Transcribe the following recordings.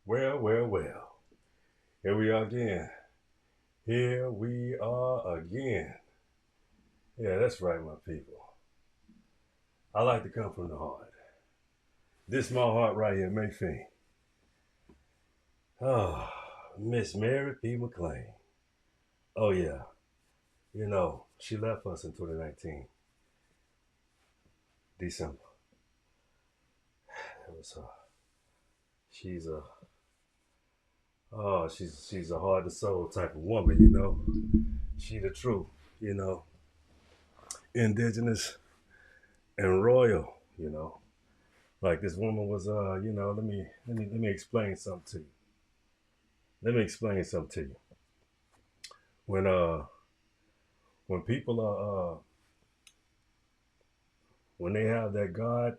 Well, well, well. Here we are again. Here we are again. Yeah, that's right, my people. I like to come from the heart. This my heart right here, Mayfield. Oh, Miss Mary P. McLean. Oh yeah, she left us in 2019, December. It was she's a she's a heart and soul type of woman. She the truth, you know, indigenous and royal, you know. Like this woman was let me explain something to you. Let me explain something to you. When when people are when they have that God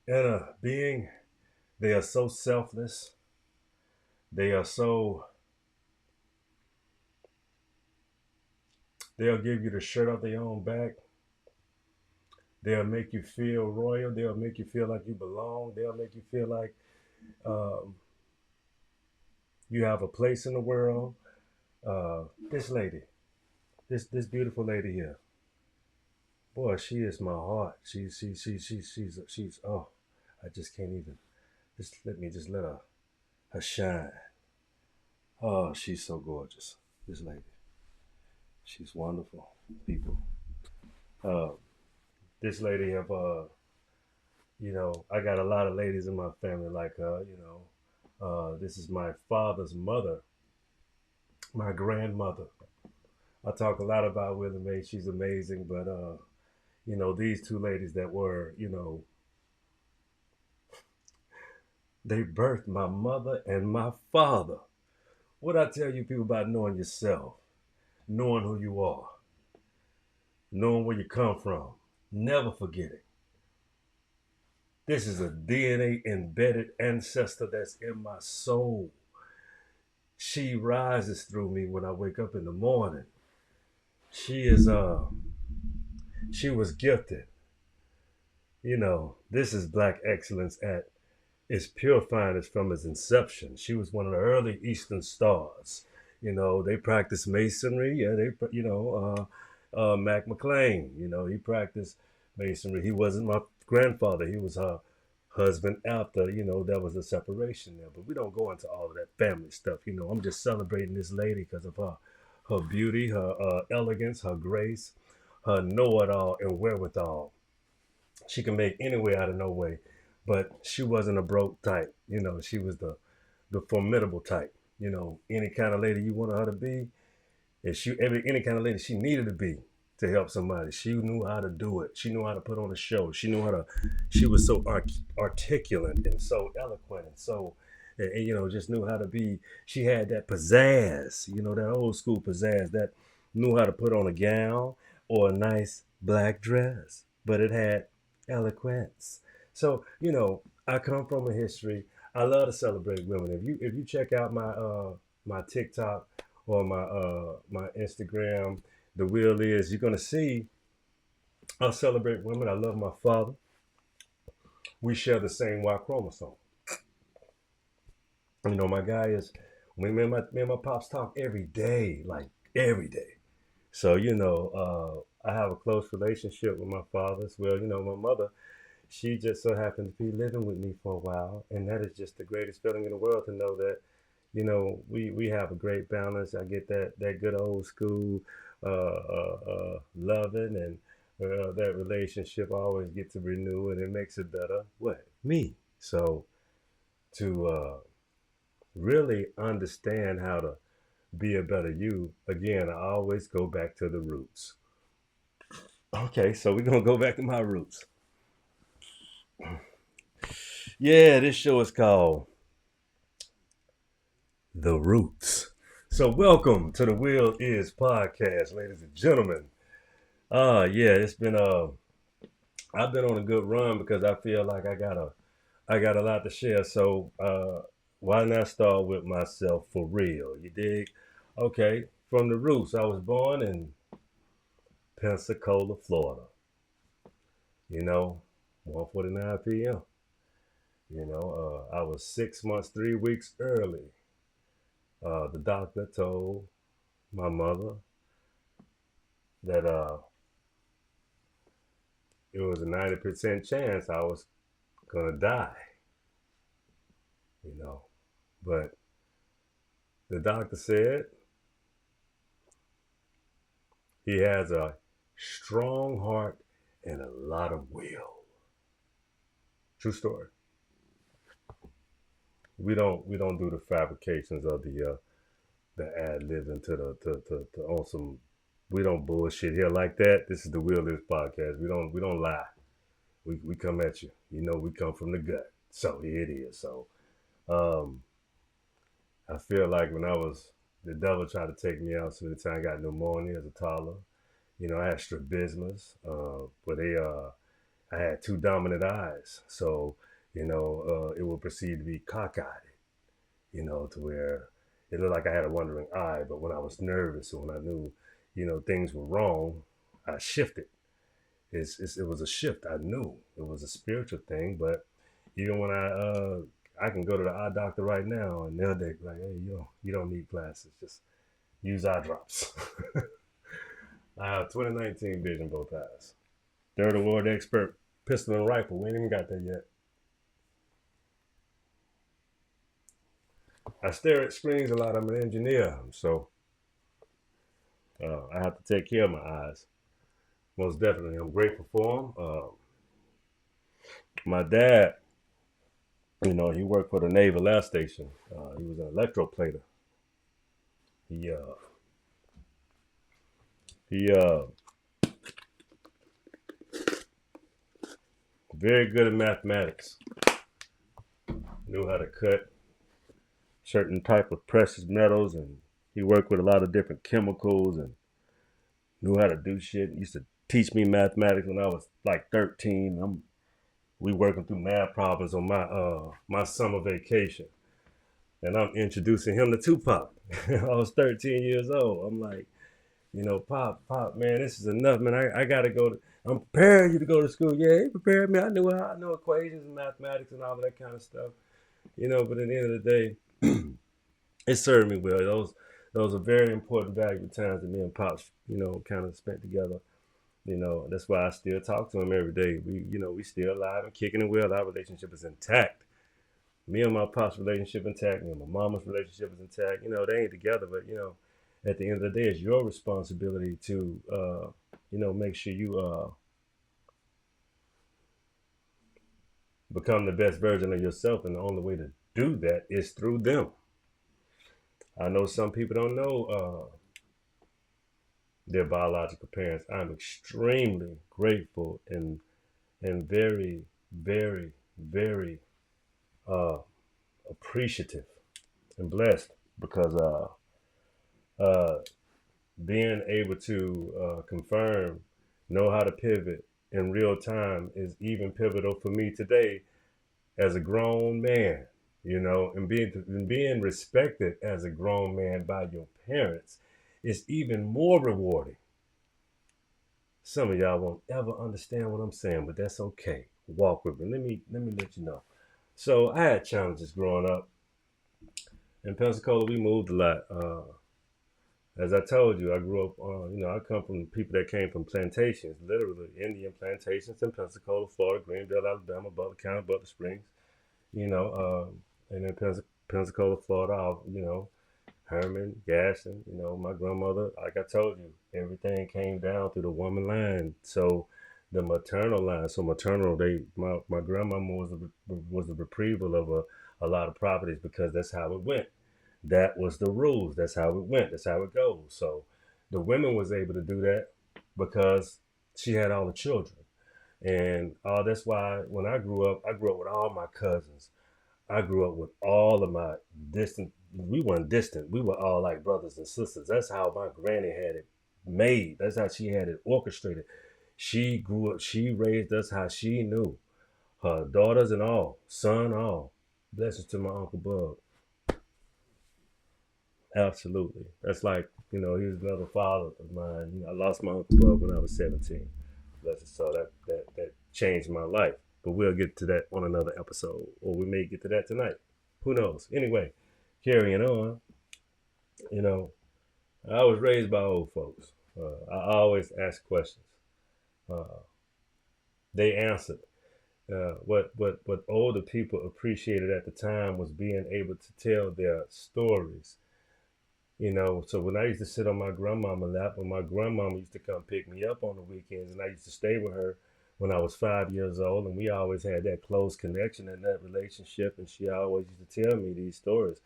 inner being, they are so selfless. They are so they'll give you the shirt off their own back. They'll make you feel royal. They'll make you feel like you belong. They'll make you feel like um, you have a place in the world. This lady, this beautiful lady here, boy, she is my heart. She's oh, I just can't even. Just let me just let her shine. Oh, she's so gorgeous. This lady, she's wonderful. People, uh, this lady have I got a lot of ladies in my family like her. This is my father's mother, my grandmother. I talk a lot about Willie Mae. She's amazing, but these two ladies that were, they birthed my mother and my father. What I tell you people about knowing yourself, knowing who you are, knowing where you come from, never forget it. This is a DNA embedded ancestor that's in my soul. She rises through me when I wake up in the morning. She is she was gifted. This is black excellence at is purifying us from its inception. She was one of the early Eastern stars. You know, they practiced masonry. Yeah, Mac McLean, you know, he practiced masonry. He wasn't my grandfather. He was her husband after, you know, there was a separation there. But we don't go into all of that family stuff. You know, I'm just celebrating this lady because of her beauty, her elegance, her grace, her know-it-all and wherewithal. She can make any way out of no way, but she wasn't a broke type. You know, she was the formidable type. You know, any kind of lady you wanted her to be, and any kind of lady she needed to be to help somebody. She knew how to do it. She knew how to put on a show. She knew how to. She was so articulate and so eloquent and so, and, you know, just knew how to be. She had that pizzazz. You know, that old school pizzazz. That knew how to put on a gown or a nice black dress, but it had eloquence. So, you know, I come from a history. I love to celebrate women. If you check out my TikTok or my Instagram, the wheel is, you're gonna see I celebrate women. I love my father. We share the same Y chromosome. You know, my guy is me and my pops talk every day, like every day. So, you know, I have a close relationship with my father as well. You know, my mother, she just so happened to be living with me for a while, and that is just the greatest feeling in the world to know that, you know, we have a great balance. I get that good old school loving, and that relationship I always get to renew, and it makes it better. What me? So to really understand how to be a better you, again, I always go back to the roots. Okay, so we're gonna go back to my roots. Yeah, this show is called The Roots. So welcome to the Will Is Podcast, ladies and gentlemen. Yeah, it's been I've been on a good run because I feel like I got a lot to share. So why not start with myself for real? You dig? Okay, from the roots. I was born in Pensacola, Florida. You know, 1:49 p.m. You know, I was 6 months, 3 weeks early. The doctor told my mother that it was a 90% chance I was gonna die. You know, but the doctor said he has a strong heart and a lot of will. True story. We don't do the fabrications of the ad libs into the on some. We don't bullshit here like that. This is the Will Live podcast. We don't lie. We come at you. You know, we come from the gut. So here it is. So um I feel like when I was, the devil tried to take me out so many times. I got pneumonia as a toddler. You know, I had strabismus, where I had two dominant eyes. So, you know, it would proceed to be cockeyed, you know, to where it looked like I had a wandering eye. But when I was nervous or when I knew, you know, things were wrong, I shifted. It was a shift. I knew it was a spiritual thing. But even when I can go to the eye doctor right now and they'll be like, hey, you don't need glasses. Just use eye drops. I have 2019 vision both eyes. Third award expert, pistol and rifle. We ain't even got there yet. I stare at screens a lot. I'm an engineer, so I have to take care of my eyes. Most definitely, I'm grateful for them. My dad, you know, he worked for the Naval Air Station. He was an electroplater. He uh, he very good at mathematics. Knew how to cut certain type of precious metals, and he worked with a lot of different chemicals and knew how to do shit. He used to teach me mathematics when I was like 13. We working through math problems on my summer vacation, and I'm introducing him to Tupac. I was 13 years old. I'm like, you know, Pop, man, this is enough, man. I gotta go. I'm preparing you to go to school. Yeah, he prepared me. I know equations and mathematics and all of that kind of stuff. But at the end of the day, it served me well. Those are very important, valuable times that me and Pops, kind of spent together. That's why I still talk to him every day. We still alive and kicking and well. Our relationship is intact. Me and my Pops' relationship intact. Me and my mama's relationship is intact. They ain't together, but at the end of the day, it's your responsibility to, make sure you become the best version of yourself, and the only way to do that is through them. I know some people don't know their biological parents. I'm extremely grateful and very, very, very uh, appreciative and blessed because uh, being able to confirm, know how to pivot in real time is even pivotal for me today as a grown man, and being respected as a grown man by your parents is even more rewarding. Some of y'all won't ever understand what I'm saying, but that's okay. Walk with me. Let me let you know. So I had challenges growing up in Pensacola. We moved a lot. As I told you, I grew up. I come from people that came from plantations, literally Indian plantations in Pensacola, Florida, Greenville, Alabama, Butler County, Butler Springs. And in Pensacola, Florida, Herman, Gaston, my grandmother, like I told you, everything came down through the woman line. So the maternal line, my grandmama was a retrieval of a lot of properties because that's how it went. That was the rules. That's how it went. That's how it goes. So the women was able to do that because she had all the children. And that's why when I grew up with all my cousins. I grew up with all of my distant. We weren't distant. We were all like brothers and sisters. That's how my granny had it made. That's how she had it orchestrated. She grew up. She raised us how she knew. Her daughters and all, son all. Blessings to my uncle Bub. Absolutely. That's like he was another father of mine. I lost my uncle Bub when I was 17. Blessings. So that changed my life. But we'll get to that on another episode, or we may get to that tonight. Who knows? Anyway, carrying on, you know, I was raised by old folks. I always ask questions. Uh, they answered. What older people appreciated at the time was being able to tell their stories. So when I used to sit on my grandmama's lap, when my grandmama used to come pick me up on the weekends, and I used to stay with her when I was 5 years old, and we always had that close connection and that relationship, and she always used to tell me these stories.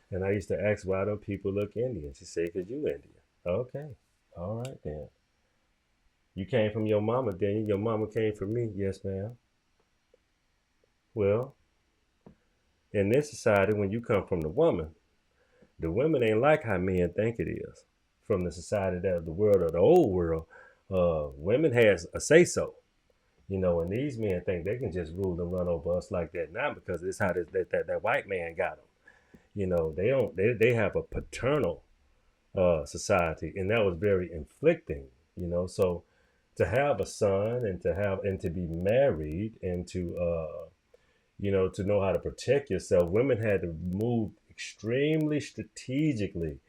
And I used to ask, why do people look Indian? She said, because you Indian. Okay, all right then. You came from your mama, then your mama came from me. Yes, ma'am. Well, in this society, when you come from the women ain't like how men think it is. From the society that the world of the old world, women has a say so. And these men think they can just rule and run over us like that now because it's how that white man got them. They don't. They have a paternal society, and that was very inflicting. So to have a son and to be married and to know how to protect yourself, women had to move extremely strategically,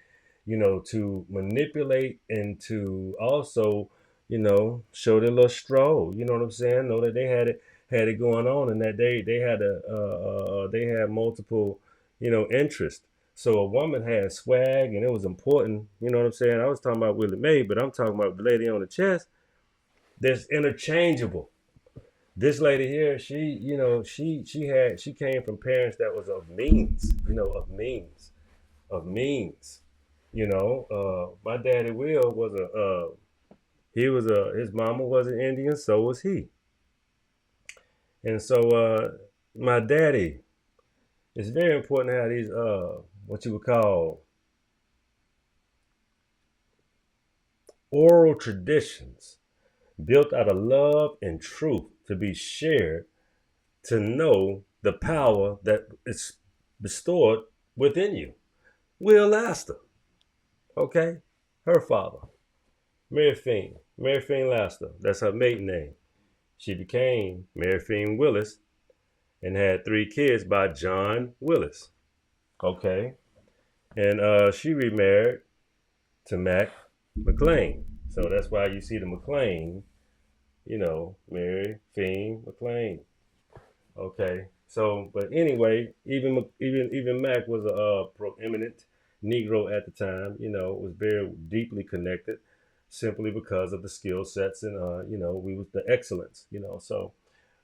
to manipulate and to also, show their little stroll. You know what I'm saying? Know that they had it going on, and that they had multiple, interests. So a woman had swag, and it was important. You know what I'm saying? I was talking about Willie Mae, but I'm talking about the lady on the chest. That's interchangeable. This lady here, she came from parents that was of means, of means. My daddy Will was his mama was an Indian, so was he. And so my daddy, it's very important to have these what you would call oral traditions built out of love and truth to be shared, to know the power that is bestowed within you. Will Laster, okay? Her father, Mary Fiend Laster, that's her maiden name. She became Mary Fiend Willis and had 3 kids by John Willis. Okay. And she remarried to Mac McLean. So that's why you see the McLean, Mary Fiend McLean. Okay. So, but anyway, even Mac was a prominent Negro at the time. Was very deeply connected, simply because of the skill sets and we was the excellence. So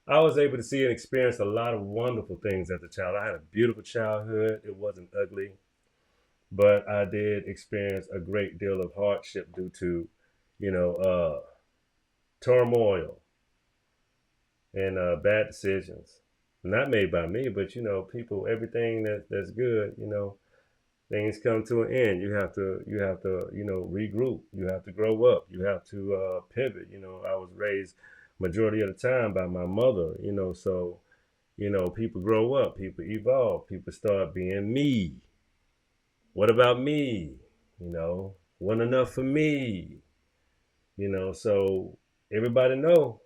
I was able to see and experience a lot of wonderful things as a child. I had a beautiful childhood. It wasn't ugly, but I did experience a great deal of hardship due to, you know, uh, turmoil and bad decisions. Not made by me, but people, everything that's good, things come to an end. You have to regroup. You have to grow up. You have to pivot. I was raised majority of the time by my mother. So people grow up, people evolve, people start being me. What about me? Wasn't enough for me. So everybody know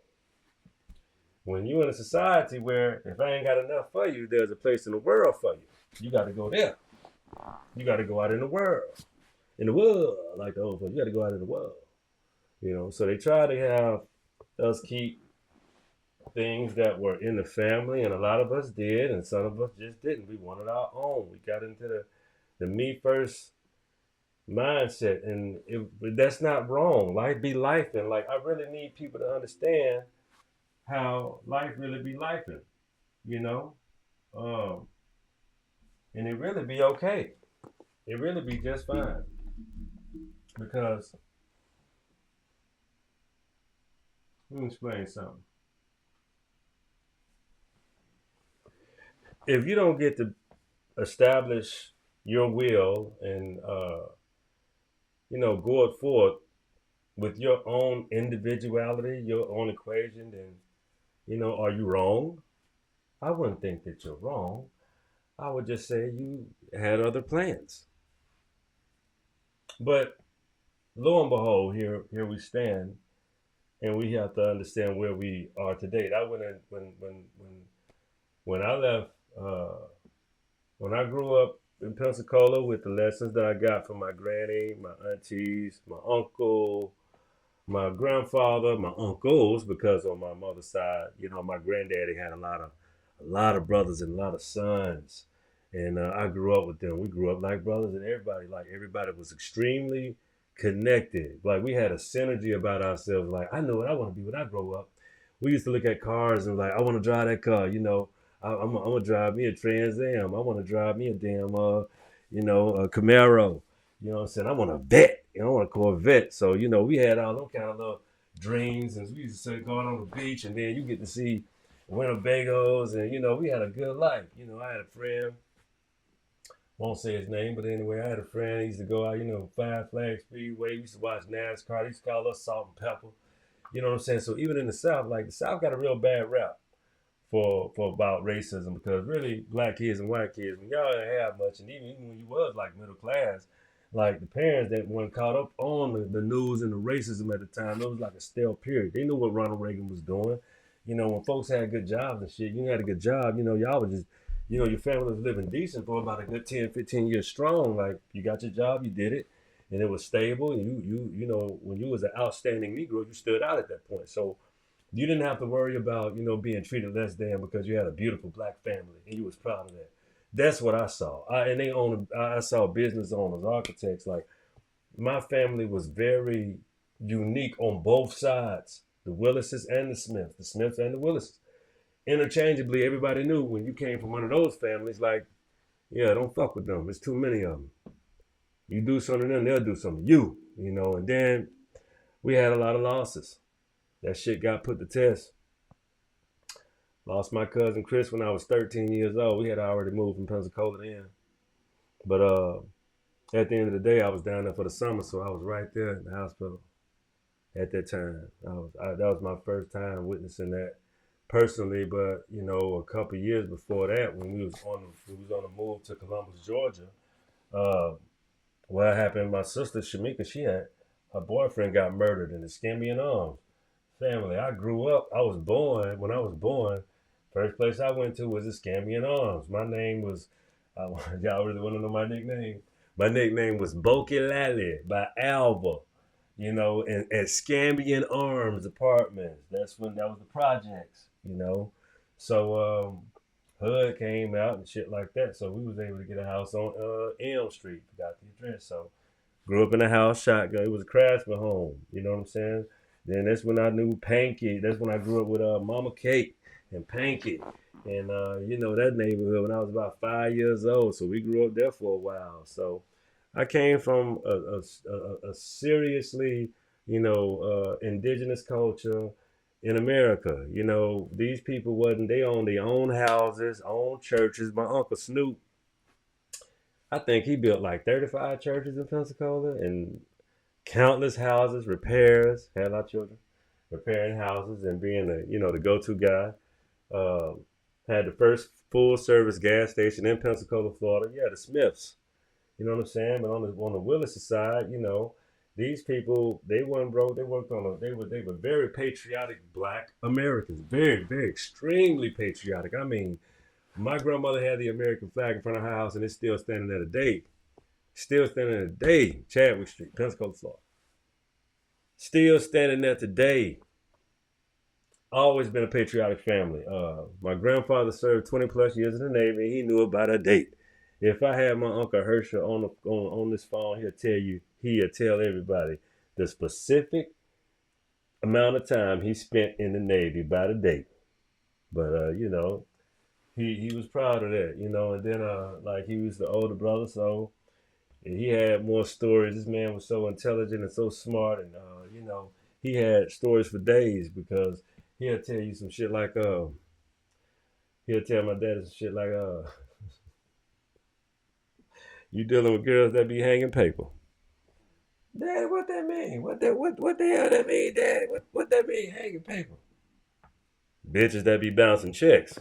when you in a society where if I ain't got enough for you, there's a place in the world for you. You got to go there. You got to go out in the world. In the world, like the old folks, you got to go out in the world. So they try to have us keep things that were in the family, and a lot of us did, and some of us just didn't. We wanted our own. We got into the me first mindset, and that's not wrong. Life be life, and like I really need people to understand how life really be lifing, you know, um, and it really be okay. It really be just fine because let me explain something. If you don't get to establish your will and go it forth with your own individuality, your own equation, then are you wrong? I wouldn't think that you're wrong. I would just say you had other plans. But lo and behold, here we stand, and we have to understand where we are today. That when I left, when I grew up in Pensacola with the lessons that I got from my granny, my aunties, my uncle, my grandfather, my uncles, because on my mother's side, my granddaddy had a lot of brothers and a lot of sons, and I grew up with them. We grew up like brothers, and everybody was extremely connected. Like we had a synergy about ourselves. Like I know what I want to be when I grow up. We used to look at cars and like I want to drive that car. I'm gonna drive me a Trans Am. I want to drive me a damn a Camaro. You know what I'm saying? I want a vet. I want a Corvette. So we had all them kind of little dreams, and we used to say going on the beach, and then you get to see Winnebagos, and we had a good life. I had a friend, won't say his name, but anyway, I had a friend. He used to go out, Five Flag Speedway. We used to watch NASCAR. He used to call us Salt and Pepper. You know what I'm saying? So even in the South, like the South got a real bad rap for about racism because really black kids and white kids, when y'all didn't have much, and even when you was like middle class, like the parents that weren't caught up on the news and the racism at the time, it was like a stale period. They knew what Ronald Reagan was doing. When folks had good jobs and shit, you had a good job, y'all was just, your family was living decent for about a good 10, 15 years strong. Like you got your job, you did it, and it was stable. And when you was an outstanding Negro, you stood out at that point. So you didn't have to worry about, being treated less than because you had a beautiful black family and you was proud of that. That's what I saw. I saw business owners, architects. Like my family was very unique on both sides, the Willises and the Smiths and the Willises. Interchangeably, everybody knew when you came from one of those families, like, yeah, don't fuck with them. There's too many of them. You do something to them, they'll do something to you, And then we had a lot of losses. That shit got put to test. Lost my cousin Chris when I was 13 years old. We had already moved from Pensacola then. But at the end of the day, I was down there for the summer, so I was right there in the hospital at that time. That was my first time witnessing that personally. But a couple of years before that, when we was on the move to Columbus, Georgia, what happened? My sister Shamika, her boyfriend got murdered in the Skimby and Arms family. I grew up. When I was born, First place I went to was Iscamian Arms. My name was, y'all really want to know my nickname? My nickname was Boki Lally by Alba, and at Scambian Arms Apartments. That was the projects, So HUD came out and shit like that. So we was able to get a house on Elm Street. Forgot the address. So grew up in a house, shotgun. It was a craftsman home. You know what I'm saying? Then that's when I knew Panky. That's when I grew up with Mama Kate and Panky. And, that neighborhood when I was about 5 years old. So we grew up there for a while. So I came from a seriously, indigenous culture in America. These people they owned their own houses, own churches. My Uncle Snoop, I think he built like 35 churches in Pensacola and countless houses, repairs, had our children repairing houses and being the go-to guy. Had the first full-service gas station in Pensacola, Florida. Yeah, the Smiths. You know what I'm saying? But on the Willis side, these people, they weren't broke. They worked they were very patriotic Black Americans. Very, very extremely patriotic. I mean, my grandmother had the American flag in front of her house, and it's still standing there today. Still standing there today, Chadwick Street, Pensacola, Florida. Still standing there today. Always been a patriotic family. My grandfather served 20 plus years in the Navy, and he knew about a date. If I had my Uncle Herschel on this phone, he'll tell everybody the specific amount of time he spent in the Navy by the date. But he was proud of that, and then like he was the older brother, so he had more stories. This man was so intelligent and so smart, and he had stories for days because he'll tell you some shit like he'll tell my daddy some shit like you dealing with girls that be hanging paper. Daddy, what that mean? What the hell that mean, Daddy? What that mean, hanging paper? Bitches that be bouncing checks.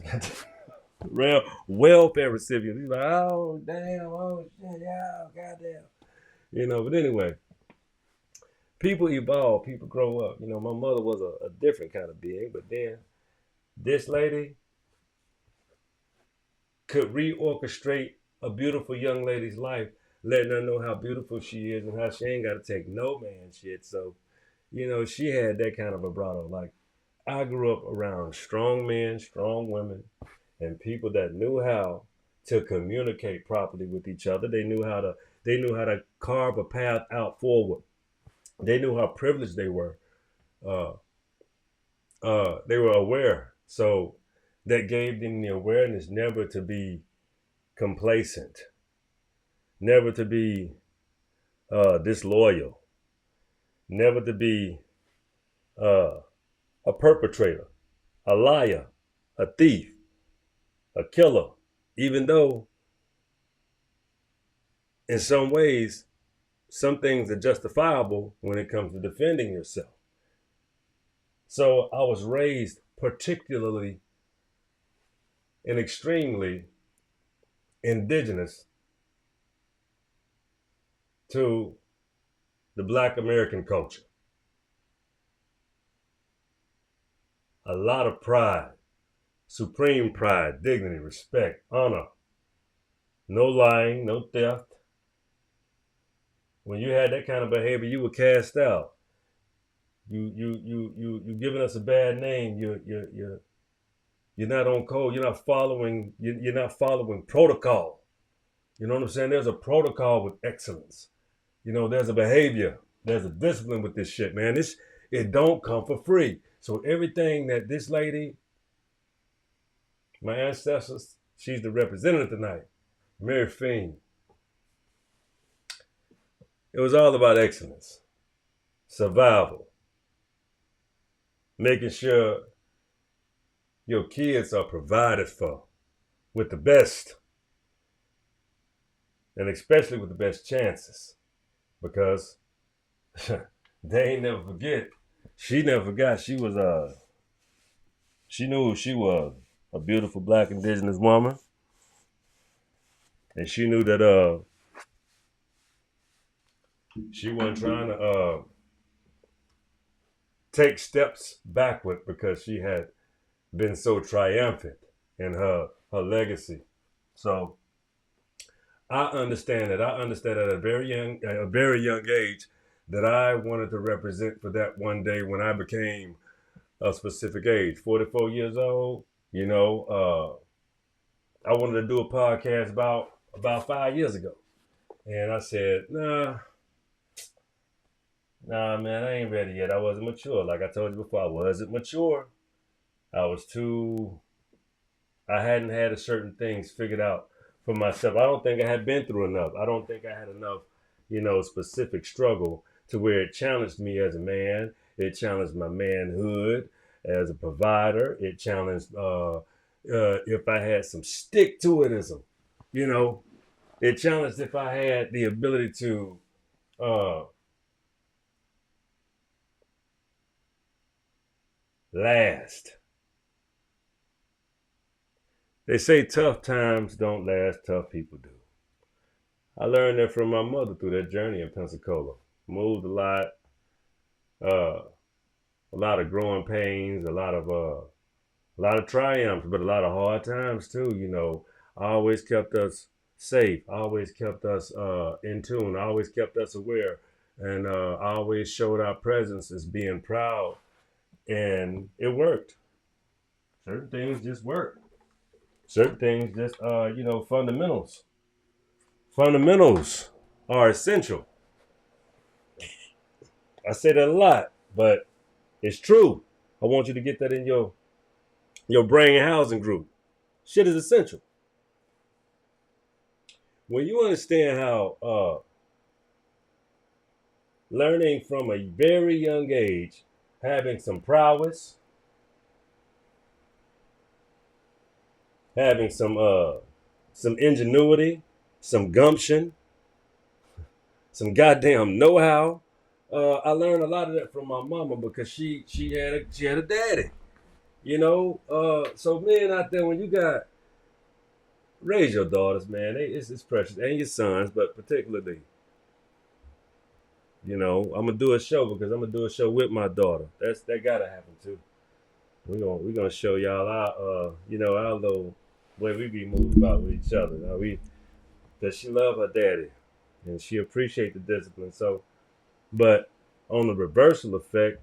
Real welfare recipients. He's like, oh damn, oh shit, yeah, goddamn. But anyway, people evolve, people grow up. My mother was a different kind of being, but then this lady could reorchestrate a beautiful young lady's life, letting her know how beautiful she is and how she ain't got to take no man shit. So, she had that kind of vibrato. Like, I grew up around strong men, strong women, and people that knew how to communicate properly with each other. They knew how to carve a path out forward. They knew how privileged they were. They were aware. So that gave them the awareness never to be complacent, never to be disloyal, never to be a perpetrator, a liar, a thief, a killer, even though in some ways, some things are justifiable when it comes to defending yourself. So I was raised particularly and extremely indigenous to the Black American culture. A lot of pride, supreme pride, dignity, respect, honor, no lying, no theft. When you had that kind of behavior, you were cast out. You giving us a bad name. You're not on code. You're not following protocol. You know what I'm saying? There's a protocol with excellence. There's a behavior. There's a discipline with this shit, man. It don't come for free. So everything that this lady, my ancestors, she's the representative tonight, Mary Fiend. It was all about excellence, survival, making sure your kids are provided for with the best, and especially with the best chances, because they ain't never forget. She never forgot she knew who she was, a beautiful Black indigenous woman, and she knew that she wasn't trying to take steps backward because she had been so triumphant and her legacy. So I understand that. I understand at a very young age that I wanted to represent for that one day when I became a specific age, 44 years old. You know, I wanted to do a podcast about 5 years ago, and I said, nah, man, I ain't ready yet. I wasn't mature. Like I told you before, I wasn't mature. I was too. I hadn't had a certain things figured out for myself. I don't think I had been through enough. I don't think I had enough, specific struggle to where it challenged me as a man. It challenged my manhood as a provider. It challenged if I had some stick to itism, you know. It challenged if I had the ability to uh, last. They say tough times don't last, tough people do. I learned that from my mother through that journey in Pensacola. Moved uh, a lot of growing pains, a lot of triumphs, but a lot of hard times too. Always kept us safe. Always kept us in tune. Always kept us aware, and always showed our presence as being proud. And it worked. Certain things just work. Certain things just fundamentals. Fundamentals are essential. I say that a lot, but it's true. I want you to get that in your brain housing group. Shit is essential. When you understand how learning from a very young age, having some prowess, having some ingenuity, some gumption, some goddamn know-how. I learned a lot of that from my mama because she had a daddy. So men out there, when you got raise your daughters, man, it's precious, and your sons, but particularly, I'm gonna do a show because I'm gonna do a show with my daughter. That gotta happen too. We gonna show y'all our little way we be moved about with each other. Now because she love her daddy and she appreciate the discipline. So, but on the reversal effect,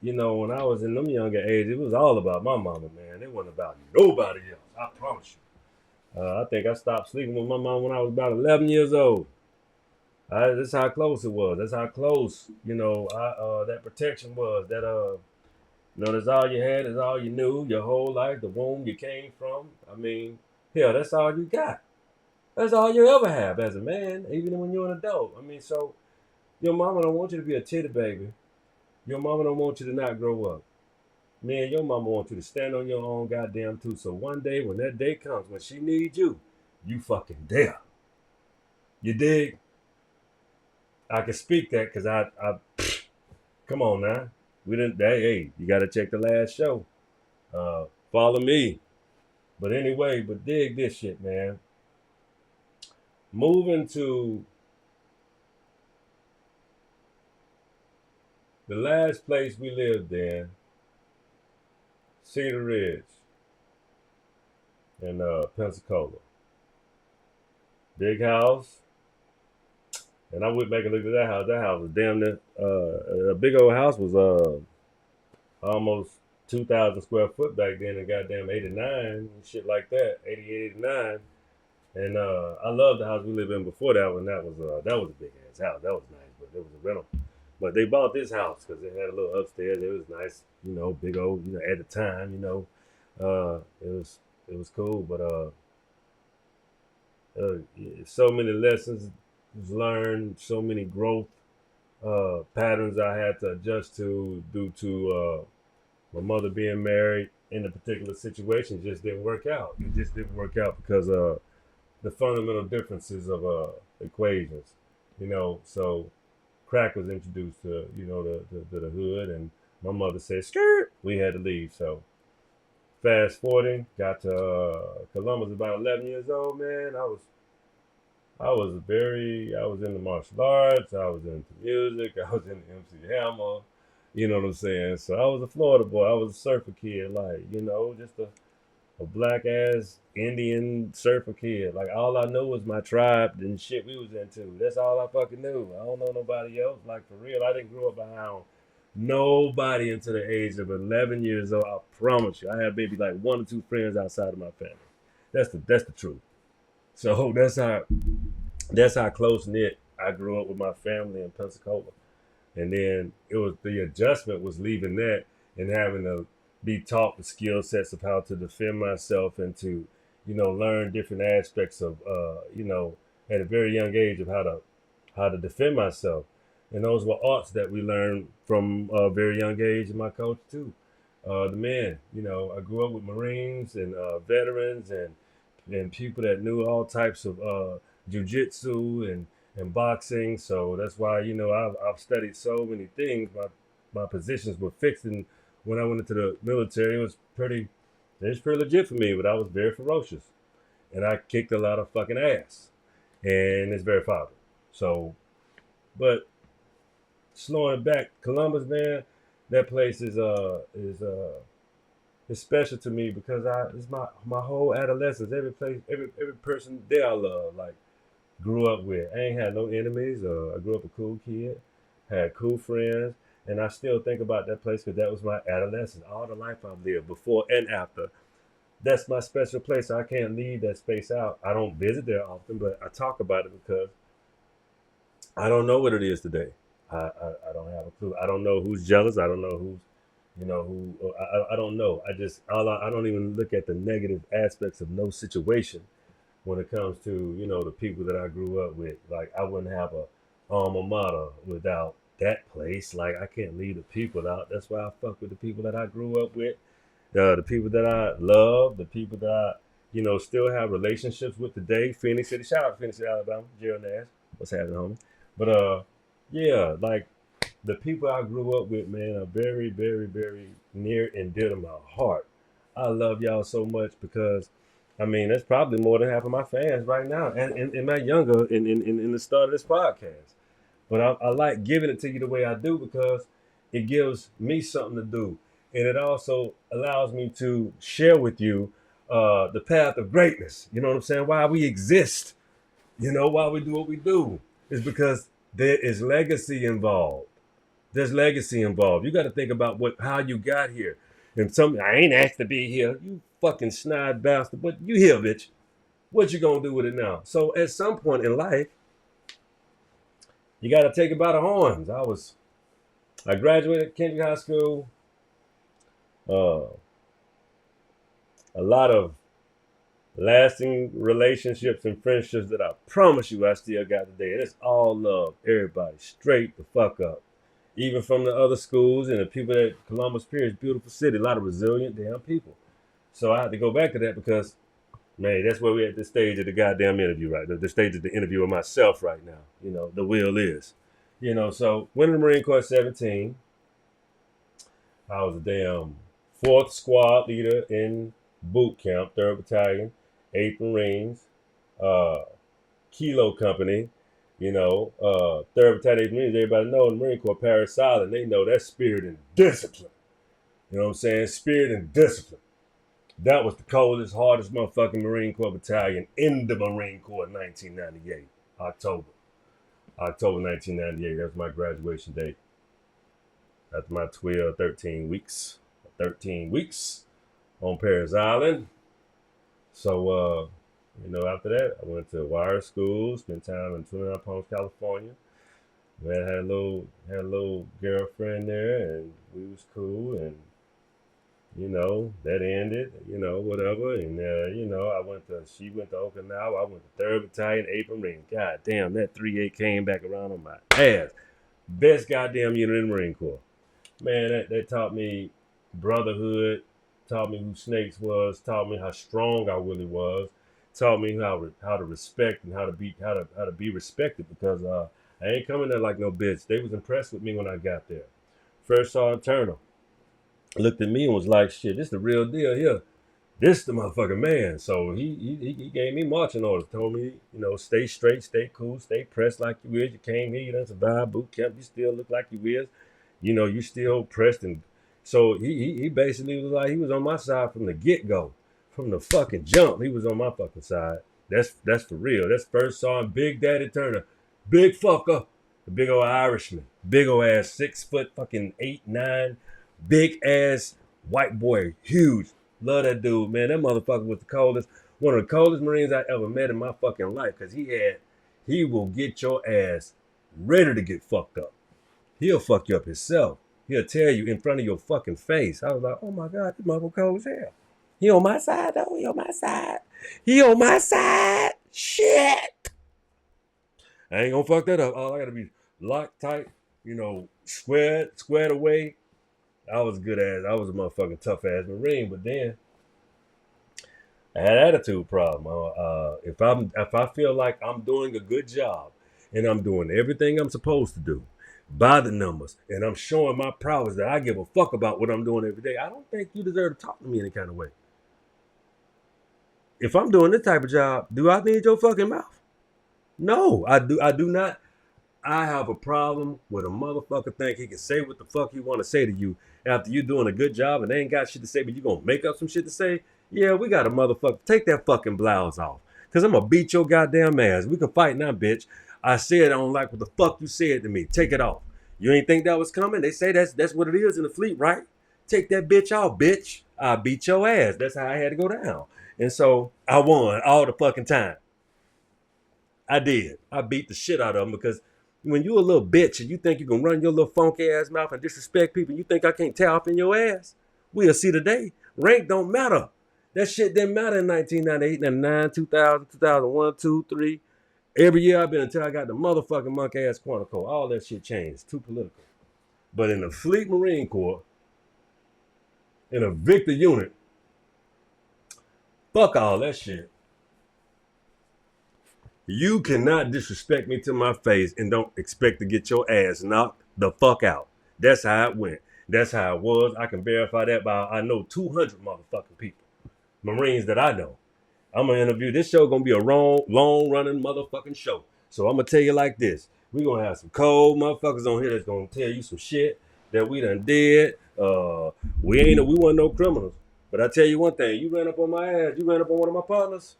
when I was in them younger age, it was all about my mama, man. It wasn't about nobody else. I promise you. I think I stopped sleeping with my mom when I was about 11 years old. That's how close it was. That's how close, that protection was. That's all you had. That's all you knew. Your whole life, the womb you came from. I mean, hell, that's all you got. That's all you ever have as a man, even when you're an adult. I mean, so your mama don't want you to be a titty baby. Your mama don't want you to not grow up. Man, your mama wants you to stand on your own goddamn two. So one day, when that day comes, when she needs you, you fucking there. You dig? I can speak that because come on now. We didn't. Hey, you got to check the last show. Follow me. But anyway, dig this shit, man. Moving to the last place we lived in, Cedar Ridge in Pensacola. Big house. And I went back and looked at that house. That house was damn near, a big old house was almost 2,000 square foot back then in goddamn 89 and shit like that, 88, 89. And I loved the house we lived in before that one. That was a big ass house. That was nice, but it was a rental. But they bought this house because it had a little upstairs. It was nice, big old, at the time, it was cool. But so many lessons was learned, so many growth patterns I had to adjust to due to my mother being married in a particular situation. Just didn't work out. It just didn't work out because the fundamental differences of equations. So crack was introduced to the hood, and my mother said skirt. We had to leave. So fast forwarding, got to Columbus about 11 years old. Man, I was into martial arts. I was into music. I was into MC Hammer. You know what I'm saying? So I was a Florida boy. I was a surfer kid, like, just a a black ass Indian surfer kid. Like all I knew was my tribe and shit we was into. That's all I fucking knew. I don't know nobody else. Like for real, I didn't grow up around nobody until the age of 11 years old. I promise you, I had maybe like one or two friends outside of my family. That's the truth. So that's how close knit I grew up with my family in Pensacola. And then it was the adjustment was leaving that and having to be taught the skill sets of how to defend myself and to, learn different aspects of, at a very young age of how to defend myself. And those were arts that we learned from a very young age in my coach too. The men, I grew up with Marines and veterans and people that knew all types of jujitsu and boxing. So that's why I've studied so many things. My positions were fixed, and when I went into the military, it was pretty legit for me. But I was very ferocious, and I kicked a lot of fucking ass, and it's very father. So, but slowing back, Columbus, man, that place is special to me because it's my whole adolescence. Every person there I love. Like grew up with. I ain't had no enemies. I grew up a cool kid, had cool friends, and I still think about that place because that was my adolescence. All the life I've lived before and after. That's my special place. I can't leave that space out. I don't visit there often, but I talk about it because I don't know what it is today. I don't have a clue. I don't know who's jealous. I don't know who. I don't know. I don't even look at the negative aspects of no situation when it comes to the people that I grew up with. Like I wouldn't have a alma mater without that place. Like I can't leave the people out. That's why I fuck with the people that I grew up with, the people that I love, the people that I still have relationships with today. Phoenix City, shout out to Phoenix City, Alabama. Gerald Nash, what's happening, homie? But yeah, like the people I grew up with, man, are very, very, very near and dear to my heart. I love y'all so much because I mean, that's probably more than half of my fans right now, and in my younger in the start of this podcast. But I like giving it to you the way I do because it gives me something to do, and it also allows me to share with you the path of greatness. You know what I'm saying? Why we exist. Why we do what we do is because there is legacy involved. There's legacy involved. You got to think about how you got here. And I ain't asked to be here. You fucking snide bastard. But you here, bitch. What you gonna do with it now? So at some point in life, you got to take it by the horns. I graduated Kendrick High School. Uh, a lot of lasting relationships and friendships that I promise you I still got today. And it's all love. Everybody straight the fuck up. Even from the other schools and the people at Columbus Pier, beautiful city, a lot of resilient damn people. So I had to go back to that because, man, that's where we're at this stage of the goddamn interview right now. The stage of the interview with myself right now. The will is. So went in the Marine Corps at 17. I was a damn 4th squad leader in boot camp, 3rd Battalion, 8th Marines, Kilo Company, 3rd Battalion, 8th Marines. Everybody know in the Marine Corps, Paris Silent, they know that spirit and discipline. You know what I'm saying? Spirit and discipline. That was the coldest, hardest motherfucking Marine Corps battalion in the Marine Corps in 1998, October 1998. That was my graduation date. After my 13 weeks on Paris Island. So, after that, I went to wire school, spent time in Twin Palms, California. Man, had a little girlfriend there, and we was cool, and that ended, whatever. And she went to Okinawa. I went to 3rd Battalion, 8th Marine. God damn, that 3-8 came back around on my ass. Best goddamn unit in the Marine Corps. Man, that taught me brotherhood, taught me who Snakes was, taught me how strong I really was, taught me how to respect and how to be respected because I ain't coming there like no bitch. They was impressed with me when I got there. First Sergeant Turner looked at me and was like, shit, this the real deal here. This the motherfucking man. So he gave me marching orders, told me, stay straight, stay cool, stay pressed like you is. You came here, you done survived boot camp, you still look like you is. You still pressed. And so he basically was like, he was on my side from the get-go. from the fucking jump, he was on my fucking side. That's for real. That's first saw him, Big Daddy Turner. Big fucker. The big old Irishman. Big old ass 6 foot fucking 8, 9. Big ass white boy. Huge. Love that dude, man. That motherfucker was the coldest. One of the coldest Marines I ever met in my fucking life. Cause he will get your ass ready to get fucked up. He'll fuck you up himself. He'll tell you in front of your fucking face. I was like, oh my God, this motherfucker cold as hell. He on my side though. He on my side. He on my side. Shit. I ain't gonna fuck that up. All I gotta be locked tight, squared away. I was I was a motherfucking tough ass Marine, but then I had an attitude problem. If I feel like I'm doing a good job and I'm doing everything I'm supposed to do by the numbers and I'm showing my prowess that I give a fuck about what I'm doing every day, I don't think you deserve to talk to me any kind of way. If I'm doing this type of job, do I need your fucking mouth? No, I do not. I have a problem with a motherfucker think he can say what the fuck he want to say to you after you doing a good job and they ain't got shit to say, but you gonna make up some shit to say? Yeah, we got a motherfucker. Take that fucking blouse off. Cause I'm gonna beat your goddamn ass. We can fight now, bitch. I said I don't like what the fuck you said to me. Take it off. You ain't think that was coming? They say that's what it is in the fleet, right? Take that bitch off, bitch. I beat your ass. That's how I had to go down. And so I won all the fucking time. I did. I beat the shit out of them because when you a little bitch and you think you can run your little funky ass mouth and disrespect people, you think I can't tear off in your ass? We'll see today. Rank don't matter. That shit didn't matter in 1998, 99, 2000, 2001, 2, 3. Every year I've been until I got the motherfucking monkey ass Quantico. All that shit changed. Too political. But in the Fleet Marine Corps, in a Victor unit, fuck all that shit. You cannot disrespect me to my face and don't expect to get your ass knocked the fuck out. That's how it went. That's how it was. I can verify that by I know 200 motherfucking people. Marines that I know. I'm going to interview. This show going to be a long running motherfucking show. So I'm going to tell you like this. We're going to have some cold motherfuckers on here that's going to tell you some shit that we done did. We wasn't no criminals. But I tell you one thing. You ran up on my ass. You ran up on one of my partners.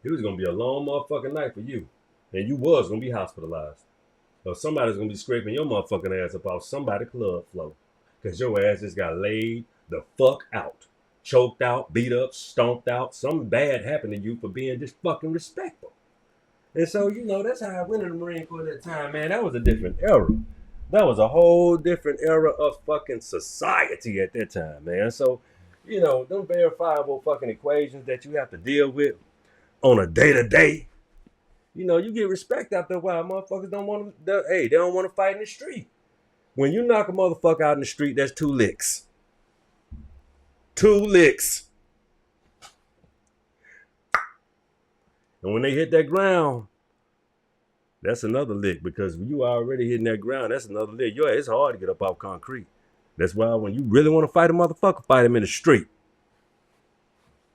It was going to be a long motherfucking night for you. And you was going to be hospitalized. Or somebody's going to be scraping your motherfucking ass up off somebody's club floor. Because your ass just got laid the fuck out. Choked out, beat up, stomped out. Something bad happened to you for being just fucking respectful. And so, that's how I went in the Marine Corps at that time, man. That was a different era. That was a whole different era of fucking society at that time, man. So, them verifiable fucking equations that you have to deal with on a day-to-day, you get respect after a while. Motherfuckers don't want to, they don't want to fight in the street. When you knock a motherfucker out in the street, that's 2 licks. 2 licks. And when they hit that ground, that's another lick because you already hitting that ground, that's another lick. It's hard to get up off concrete. That's why when you really want to fight a motherfucker, fight him in the street.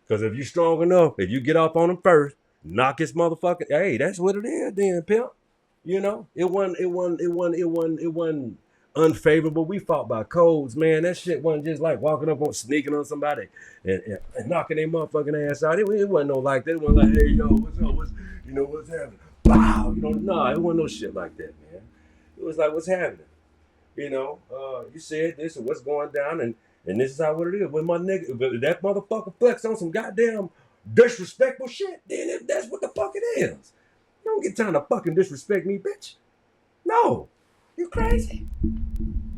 Because if you strong enough, if you get off on him first, knock his motherfucker, hey, that's what it is then, pimp. It wasn't unfavorable. We fought by codes, man. That shit wasn't just like walking up on, sneaking on somebody and knocking their motherfucking ass out. It wasn't no like that. It wasn't like, hey, yo, what's up? What's happening? Wow. No, it wasn't no shit like that, man. It was like, what's happening? You said this and what's going down and this is how what it is. When my nigga, if that motherfucker flex on some goddamn disrespectful shit, then that's what the fuck it is. You don't get time to fucking disrespect me, bitch. No. You crazy?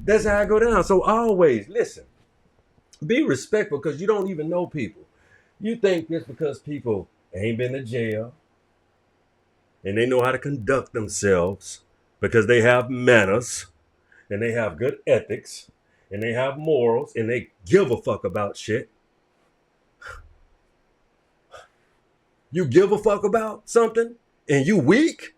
That's how I go down. So always, listen, be respectful because you don't even know people. You think just because people ain't been to jail and they know how to conduct themselves because they have manners and they have good ethics and they have morals and they give a fuck about shit. You give a fuck about something and you weak?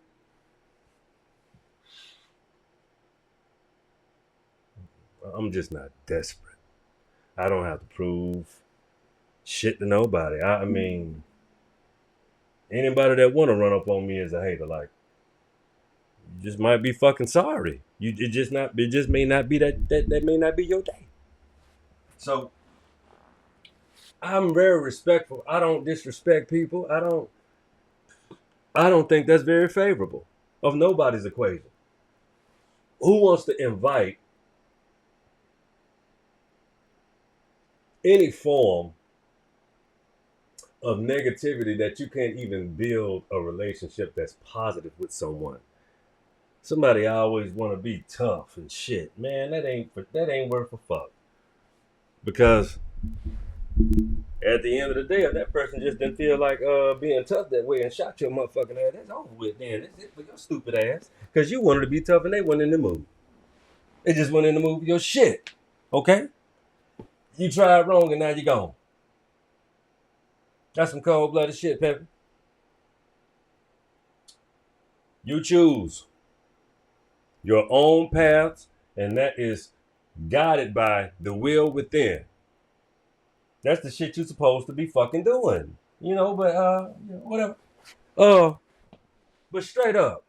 I'm just not desperate. I don't have to prove shit to nobody. I mean, anybody that want to run up on me is a hater. Like, you just might be fucking sorry. It just may not be that may not be your day. So I'm very respectful. I don't disrespect people. I don't think that's very favorable of nobody's equation. Who wants to invite any form of negativity that you can't even build a relationship that's positive with someone? Somebody always want to be tough and shit. Man, that ain't worth a fuck. Because at the end of the day, if that person just didn't feel like being tough that way and shot your motherfucking ass, that's over with then. That's it for your stupid ass. Because you wanted to be tough and they weren't in the mood. They just went in the mood for your shit. Okay? You tried wrong and now you're gone. That's some cold-blooded shit, Pepper. You choose your own paths, and that is guided by the will within. That's the shit you're supposed to be fucking doing. But whatever. But straight up,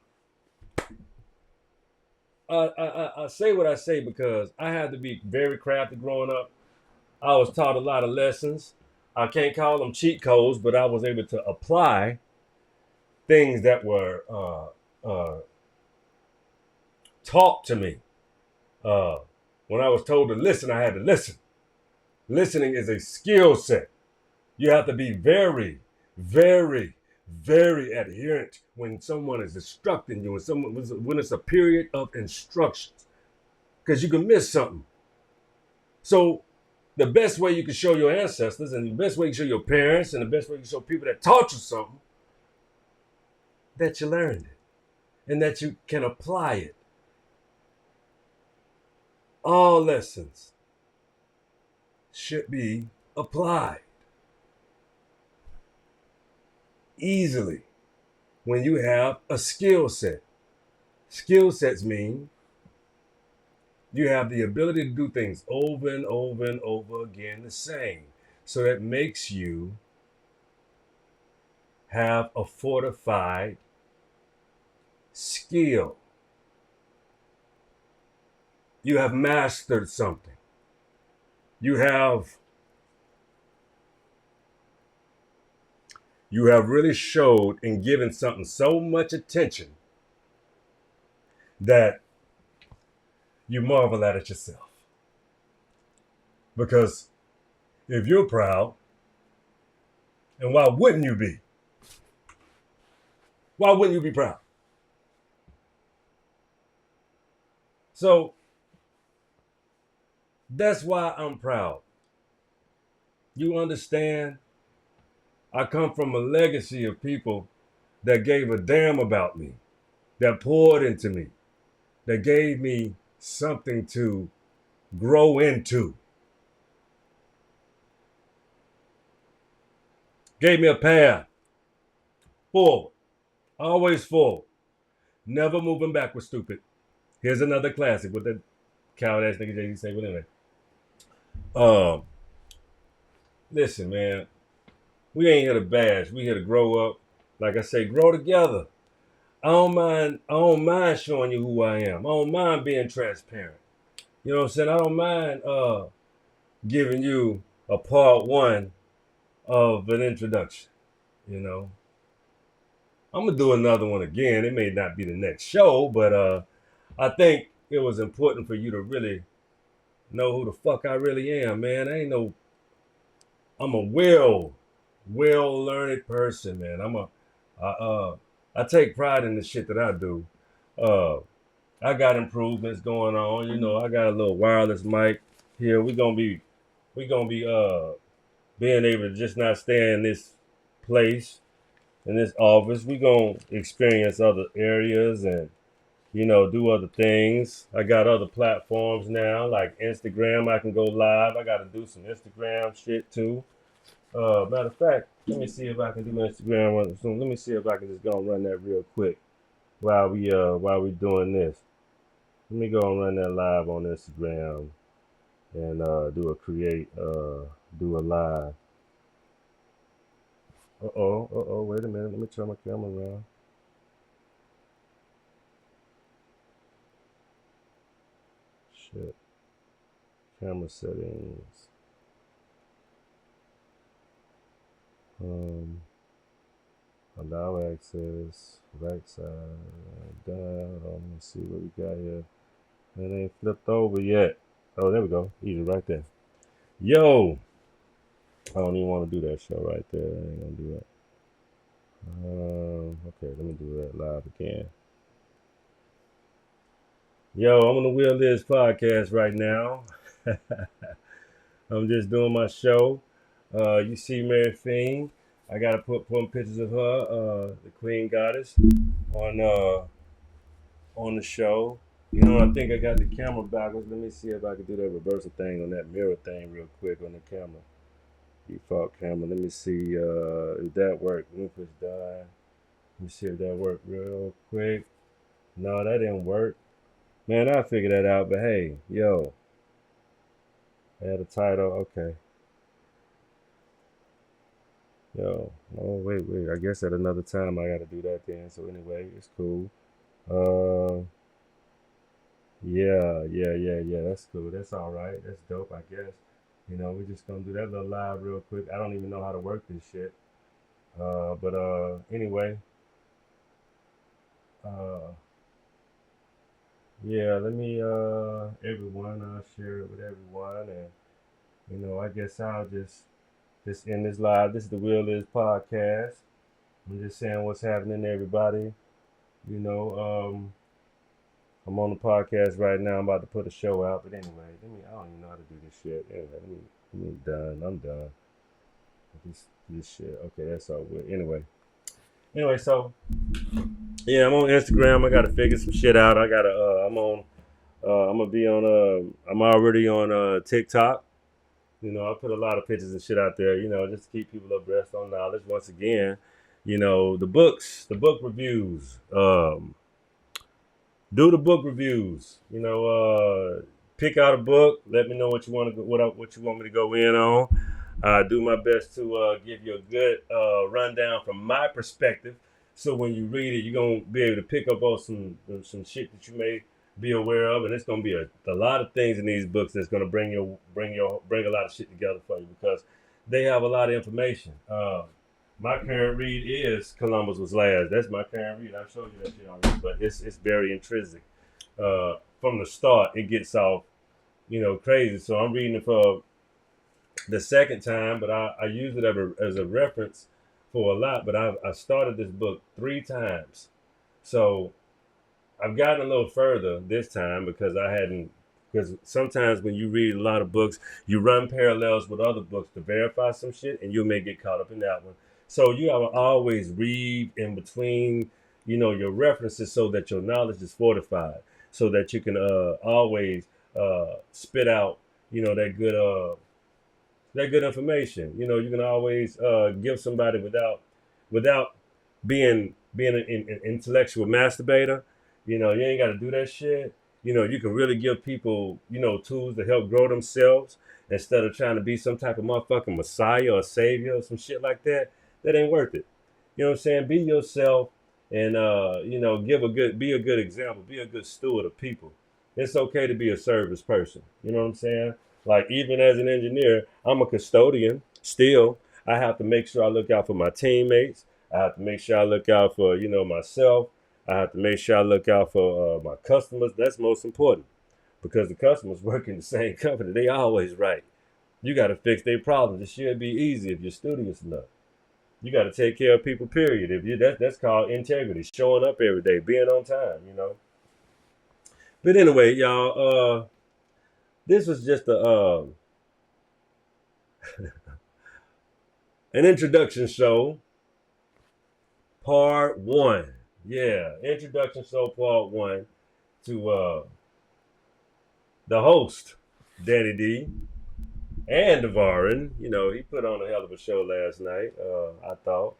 I say what I say because I had to be very crafty growing up. I was taught a lot of lessons. I can't call them cheat codes, but I was able to apply things that were taught to me. When I was told to listen, I had to listen. Listening is a skill set. You have to be very, very, very adherent when someone is instructing you, when it's a period of instructions, because you can miss something. So the best way you can show your ancestors, and the best way you can show your parents, and the best way you can show people that taught you something, that you learned it and that you can apply it. All lessons should be applied easily when you have a skill set. Skill sets mean you have the ability to do things over and over and over again the same. So that makes you have a fortified skill. You have mastered something. You have really showed and given something so much attention that you marvel at it yourself. Because if you're proud, and why wouldn't you be? Why wouldn't you be proud? So that's why I'm proud. You understand? I come from a legacy of people that gave a damn about me, that poured into me, that gave me something to grow into. Gave me a path forward, always forward, never moving backward, stupid. Here's another classic with the coward ass nigga Jay-Z say, but anyway. Listen, man, we ain't here to bash. We here to grow up. Like I say, grow together. I don't mind showing you who I am. I don't mind being transparent. You know what I'm saying? I don't mind giving you a part one of an introduction. You know, I'm gonna do another one again. It may not be the next show, but I think it was important for you to really know who the fuck I really am, man. I'm a well-learned person, man. I take pride in the shit that I do. I got improvements going on. I got a little wireless mic here. We gonna be being able to just not stay in this place, in this office. We gonna experience other areas and do other things. I got other platforms now, like Instagram. I can go live. I got to do some Instagram shit too. Matter of fact, let me see if I can do my Instagram one soon. Let me see if I can just go and run that real quick while we doing this. Let me go and run that live on Instagram and do a live. Wait a minute. Let me turn my camera around. Shit. Camera settings. Allow access, right side, down. Let me see what we got here. It ain't flipped over yet. Oh, there we go. Easy right there. Yo! I don't even want to do that show right there. I ain't gonna do that. Okay, let me do that live again. Yo, I'm on the Will Liz podcast right now. I'm just doing my show. You see Mary Fiend. I gotta put pictures of her, the Queen Goddess, on the show. You know, I think I got the camera backwards. Let me see if I can do that reversal thing on that mirror thing real quick on the camera. Default camera. Let me see if that worked. Let me push die. Let me see if that worked real quick. No, that didn't work. Man, I'll figure that out. But hey, yo, add a title. Okay. Yo, oh wait. I guess at another time I gotta do that then. So anyway, it's cool. Uh, yeah. That's cool. That's all right. That's dope. I guess. You know, we're just gonna do that little live real quick. I don't even know how to work this shit. But anyway. Uh, yeah. Let me everyone. I'll share it with everyone, and you know, I guess I'll just end this live. This is the Will Is podcast. I'm just saying what's happening to everybody. You know, I'm on the podcast right now. I'm about to put a show out. But anyway, I don't even know how to do this shit. Anyway, I'm done with this shit. Okay, that's all good. Anyway, so yeah, I'm on Instagram. I gotta figure some shit out. I'm gonna be on I'm already on TikTok. You know, I put a lot of pictures and shit out there, you know, just to keep people abreast on knowledge. Once again, you know, the book reviews. Do the book reviews. You know, pick out a book. Let me know what you want to what you want me to go in on. Do my best to give you a good rundown from my perspective. So when you read it, you're gonna be able to pick up on some shit that you may be aware of, and it's gonna be a lot of things in these books that's gonna bring a lot of shit together for you because they have a lot of information. My current read is Columbus Was Last. That's my current read. I've showed you that shit already, but it's very intrinsic. From the start, it gets off, you know, crazy. So I'm reading it for the second time, but I use it as a reference for a lot. But I started this book 3 times, so I've gotten a little further this time because I hadn't. Because sometimes when you read a lot of books, you run parallels with other books to verify some shit, and you may get caught up in that one. So you have to always read in between, you know, your references so that your knowledge is fortified, so that you can always spit out, you know, that good information. You know, you can always give somebody without being an intellectual masturbator. You know, you ain't got to do that shit. You know, you can really give people, you know, tools to help grow themselves instead of trying to be some type of motherfucking messiah or savior or some shit like that. That ain't worth it. You know what I'm saying? Be yourself and you know, be a good example, be a good steward of people. It's okay to be a service person. You know what I'm saying? Like even as an engineer, I'm a custodian still. I have to make sure I look out for my teammates. I have to make sure I look out for, you know, myself. I have to make sure I look out for my customers. That's most important because the customers work in the same company. They always right. You got to fix their problems. It should be easy if you're studious enough. You got to take care of people. Period. If you that's called integrity, showing up every day, being on time. You know. But anyway, y'all. This was just an introduction show, part 1. Yeah, introduction show, part 1 to the host, Danny D and Devarron. You know, he put on a hell of a show last night. I thought,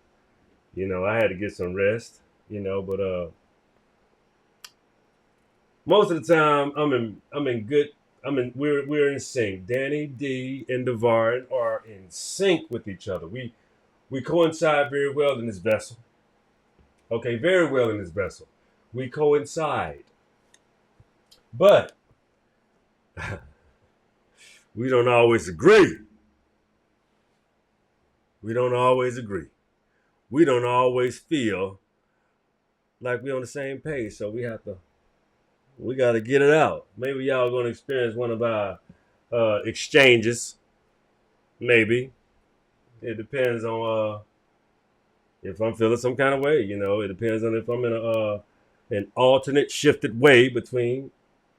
you know, I had to get some rest. You know, but most of the time we're in sync. Danny D and Devarron are in sync with each other. We coincide very well in this vessel. Okay, very well in this vessel. We coincide. But we don't always agree. We don't always agree. We don't always feel like we're on the same page. So we got to get it out. Maybe y'all going to experience one of our exchanges. Maybe. It depends on if I'm feeling some kind of way. It depends on if I'm in an alternate shifted way between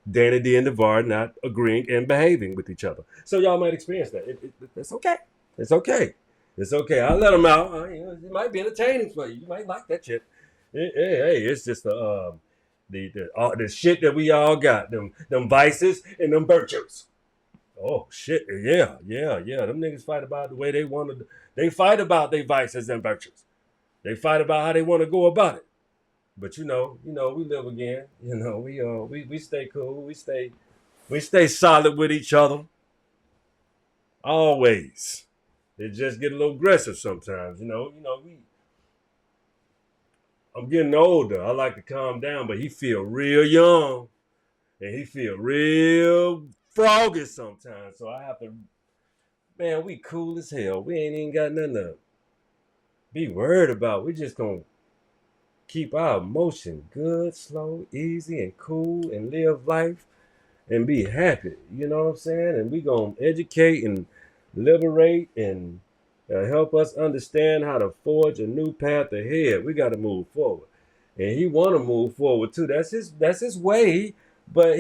Danny D and Devarron not agreeing and behaving with each other. So y'all might experience that. It's okay. It's okay. It's okay. I'll let them out. It might be entertaining for you. You might like that shit. Hey, it's just the shit that we all got. Them vices and them virtues. Oh shit. Yeah. Them niggas fight about the way they want to. They fight about their vices and virtues. They fight about how they want to go about it. But we live again. We stay cool. We stay solid with each other. Always. It just get a little aggressive sometimes. I'm getting older. I like to calm down, but he feel real young, and he feel real froggy sometimes. So I have to. Man, we cool as hell. We ain't even got nothing to be worried about. We just gonna keep our emotion good, slow, easy, and cool, and live life and be happy. You know what I'm saying? And we gonna educate and liberate and help us understand how to forge a new path ahead. We got to move forward, and he want to move forward too. That's his way, but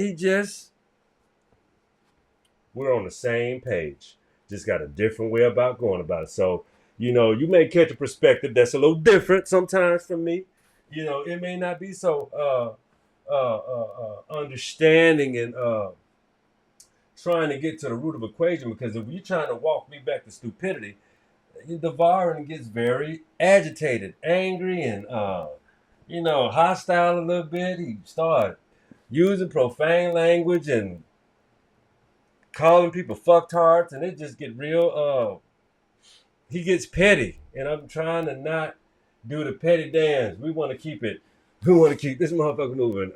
we're on the same page. Just got a different way about going about it. So you may catch a perspective that's a little different sometimes from me. It may not be so understanding and trying to get to the root of equation, because if you're trying to walk me back to stupidity, Devarron gets very agitated, angry, and hostile a little bit. He started using profane language and calling people fucktards, and it just get real. He gets petty, and I'm trying to not do the petty dance. We want to keep this motherfucker moving,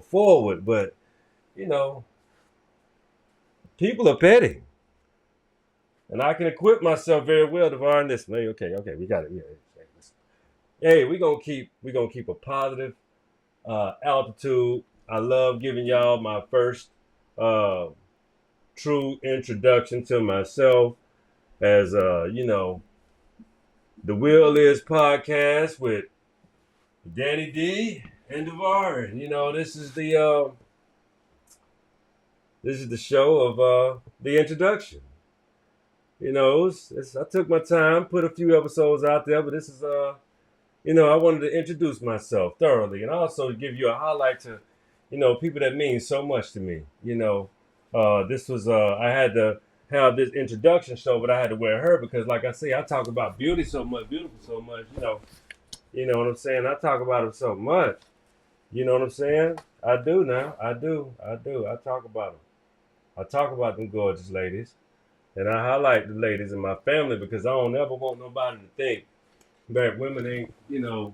forward. But people are petty. And I can equip myself very well to learn this. Okay, we got it. Yeah. Hey, we're gonna keep a positive altitude. I love giving y'all my first true introduction to myself as the Will Is podcast with Danny D and Devarron. This is the show of the introduction. I took my time, put a few episodes out there, but this is I wanted to introduce myself thoroughly, and also to give you a highlight to people that mean so much to me. This was I had to have this introduction show, but I had to wear her because, like I say, I talk about beauty so much, beautiful so much. You know what I'm saying. I talk about them so much. You know what I'm saying. I do now. I do. I talk about them. I talk about them gorgeous ladies. And I highlight the ladies in my family because I don't ever want nobody to think that women ain't, I'm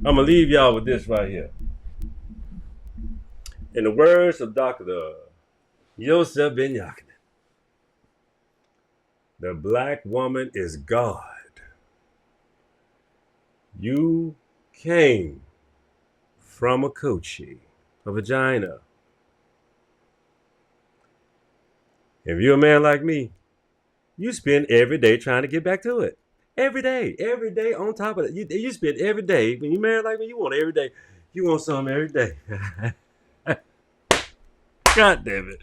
going to leave y'all with this right here. In the words of Dr. Yosef Ben Yakin, the black woman is God. You came from a coochie, a vagina. If you're a man like me, you spend every day trying to get back to it. Every day on top of it. You spend every day. When you're married like me, you want every day. You want something every day. God damn it.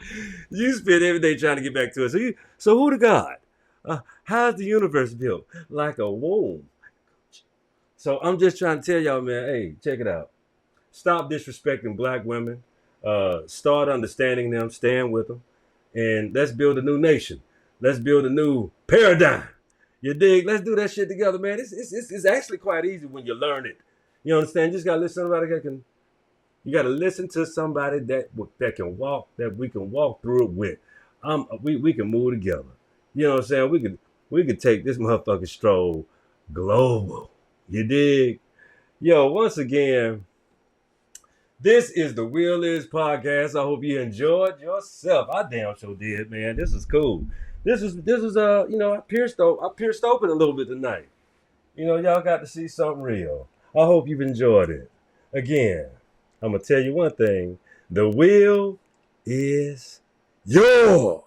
You spend every day trying to get back to it. So who to God? How's the universe built? Like a womb. So I'm just trying to tell y'all, man, hey, check it out. Stop disrespecting black women. Start understanding them. Stand with them. And let's build a new nation. Let's build a new paradigm. You dig? Let's do that shit together, man. It's actually quite easy when you learn it. You understand? You just gotta listen to somebody that can. You gotta listen to somebody that can walk, that we can walk through it with. We can move together. You know what I'm saying? We could take this motherfucking stroll global. You dig? Yo, once again, This is the Will Is Podcast. I hope you enjoyed yourself. I damn sure did, man. This is cool. This is I pierced open a little bit tonight. Y'all got to see something real. I hope you've enjoyed it. Again, I'm gonna tell you one thing. The will is yours.